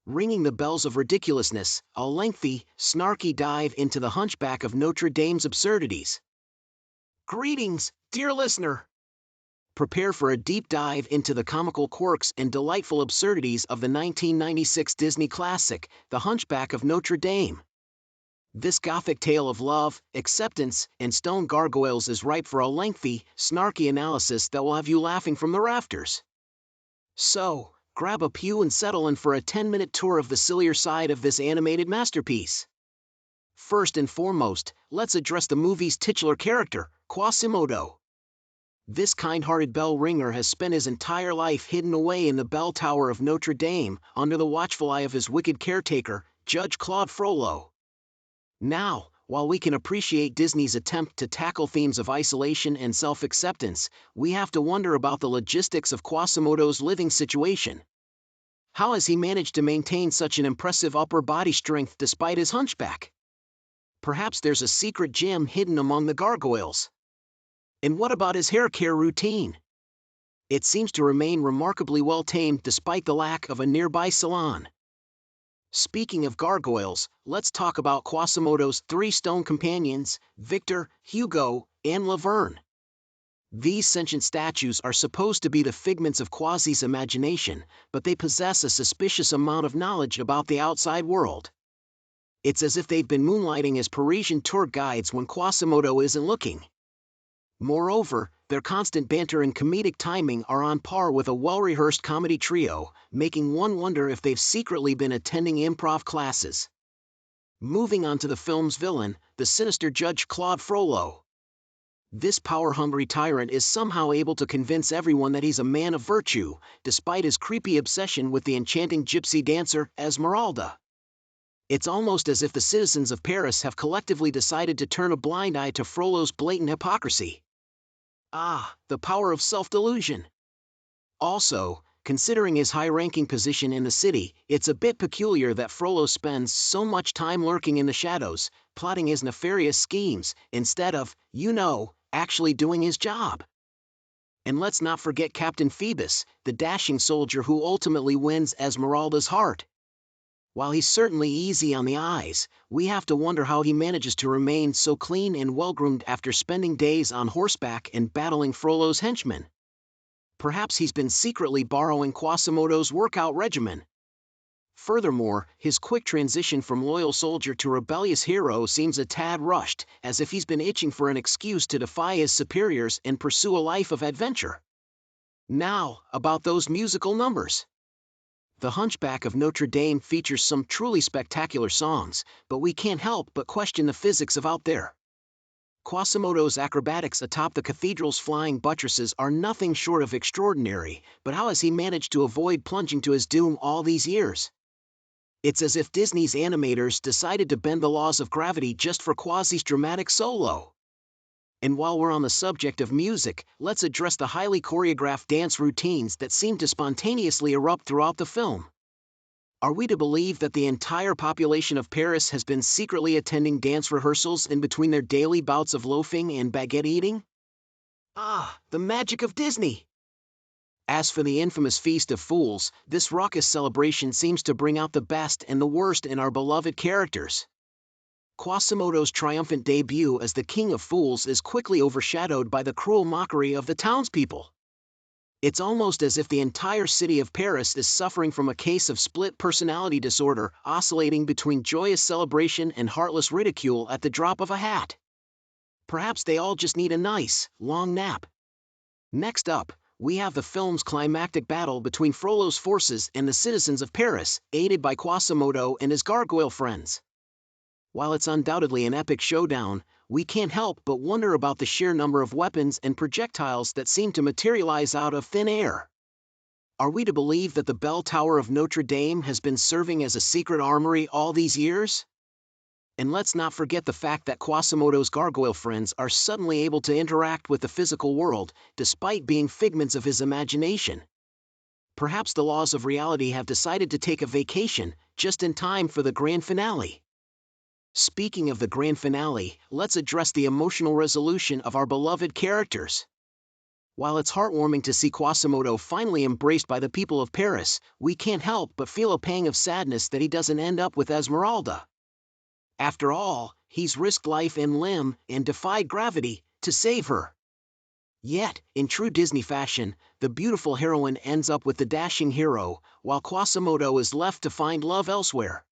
Ringing the bells of ridiculousness, a lengthy, snarky dive into the Hunchback of Notre Dame's absurdities. Greetings, dear listener! Prepare for a deep dive into the comical quirks and delightful absurdities of the 1996 Disney classic, The Hunchback of Notre Dame. This gothic tale of love, acceptance, and stone gargoyles is ripe for a lengthy, snarky analysis that will have you laughing from the rafters. So, grab a pew and settle in for a 10-minute tour of the sillier side of this animated masterpiece. First and foremost, let's address the movie's titular character, Quasimodo. This kind-hearted bell ringer has spent his entire life hidden away in the bell tower of Notre Dame, under the watchful eye of his wicked caretaker, Judge Claude Frollo. Now, while we can appreciate Disney's attempt to tackle themes of isolation and self-acceptance, we have to wonder about the logistics of Quasimodo's living situation. How has he managed to maintain such an impressive upper body strength despite his hunchback? Perhaps there's a secret gem hidden among the gargoyles. And what about his hair care routine? It seems to remain remarkably well-tamed despite the lack of a nearby salon. Speaking of gargoyles, let's talk about Quasimodo's three stone companions, Victor, Hugo, and Laverne. These sentient statues are supposed to be the figments of Quasi's imagination, but they possess a suspicious amount of knowledge about the outside world. It's as if they've been moonlighting as Parisian tour guides when Quasimodo isn't looking. Moreover, their constant banter and comedic timing are on par with a well-rehearsed comedy trio, making one wonder if they've secretly been attending improv classes. Moving on to the film's villain, the sinister Judge Claude Frollo. This power-hungry tyrant is somehow able to convince everyone that he's a man of virtue, despite his creepy obsession with the enchanting gypsy dancer, Esmeralda. It's almost as if the citizens of Paris have collectively decided to turn a blind eye to Frollo's blatant hypocrisy. Ah, the power of self-delusion. Also, considering his high-ranking position in the city, it's a bit peculiar that Frollo spends so much time lurking in the shadows, plotting his nefarious schemes, instead of, actually doing his job. And let's not forget Captain Phoebus, the dashing soldier who ultimately wins Esmeralda's heart. While he's certainly easy on the eyes, we have to wonder how he manages to remain so clean and well-groomed after spending days on horseback and battling Frollo's henchmen. Perhaps he's been secretly borrowing Quasimodo's workout regimen. Furthermore, his quick transition from loyal soldier to rebellious hero seems a tad rushed, as if he's been itching for an excuse to defy his superiors and pursue a life of adventure. Now, about those musical numbers. The Hunchback of Notre Dame features some truly spectacular songs, but we can't help but question the physics of out there. Quasimodo's acrobatics atop the cathedral's flying buttresses are nothing short of extraordinary, but how has he managed to avoid plunging to his doom all these years? It's as if Disney's animators decided to bend the laws of gravity just for Quasi's dramatic solo. And while we're on the subject of music, let's address the highly choreographed dance routines that seem to spontaneously erupt throughout the film. Are we to believe that the entire population of Paris has been secretly attending dance rehearsals in between their daily bouts of loafing and baguette eating? Ah, the magic of Disney! As for the infamous Feast of Fools, this raucous celebration seems to bring out the best and the worst in our beloved characters. Quasimodo's triumphant debut as the King of Fools is quickly overshadowed by the cruel mockery of the townspeople. It's almost as if the entire city of Paris is suffering from a case of split personality disorder, oscillating between joyous celebration and heartless ridicule at the drop of a hat. Perhaps they all just need a nice, long nap. Next up, we have the film's climactic battle between Frollo's forces and the citizens of Paris, aided by Quasimodo and his gargoyle friends. While it's undoubtedly an epic showdown, we can't help but wonder about the sheer number of weapons and projectiles that seem to materialize out of thin air. Are we to believe that the bell tower of Notre Dame has been serving as a secret armory all these years? And let's not forget the fact that Quasimodo's gargoyle friends are suddenly able to interact with the physical world, despite being figments of his imagination. Perhaps the laws of reality have decided to take a vacation, just in time for the grand finale. Speaking of the grand finale, let's address the emotional resolution of our beloved characters. While it's heartwarming to see Quasimodo finally embraced by the people of Paris, we can't help but feel a pang of sadness that he doesn't end up with Esmeralda. After all, he's risked life and limb and defied gravity to save her. Yet, in true Disney fashion, the beautiful heroine ends up with the dashing hero, while Quasimodo is left to find love elsewhere.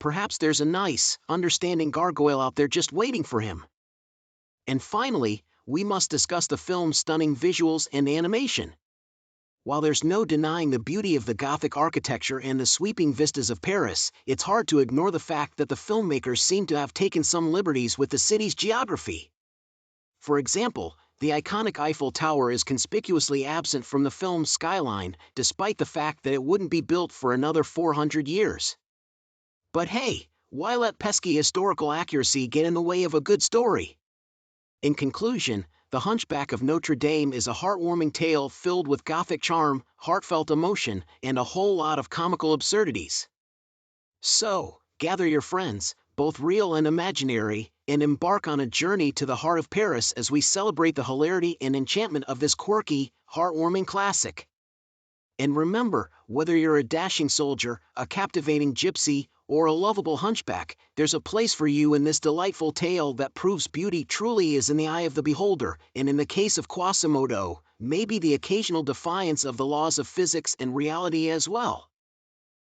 Perhaps there's a nice, understanding gargoyle out there just waiting for him. And finally, we must discuss the film's stunning visuals and animation. While there's no denying the beauty of the Gothic architecture and the sweeping vistas of Paris, it's hard to ignore the fact that the filmmakers seem to have taken some liberties with the city's geography. For example, the iconic Eiffel Tower is conspicuously absent from the film's skyline, despite the fact that it wouldn't be built for another 400 years. But hey, why let pesky historical accuracy get in the way of a good story? In conclusion, The Hunchback of Notre Dame is a heartwarming tale filled with Gothic charm, heartfelt emotion, and a whole lot of comical absurdities. So, gather your friends, both real and imaginary, and embark on a journey to the heart of Paris as we celebrate the hilarity and enchantment of this quirky, heartwarming classic. And remember, whether you're a dashing soldier, a captivating gypsy, or a lovable hunchback, there's a place for you in this delightful tale that proves beauty truly is in the eye of the beholder, and in the case of Quasimodo, maybe the occasional defiance of the laws of physics and reality as well.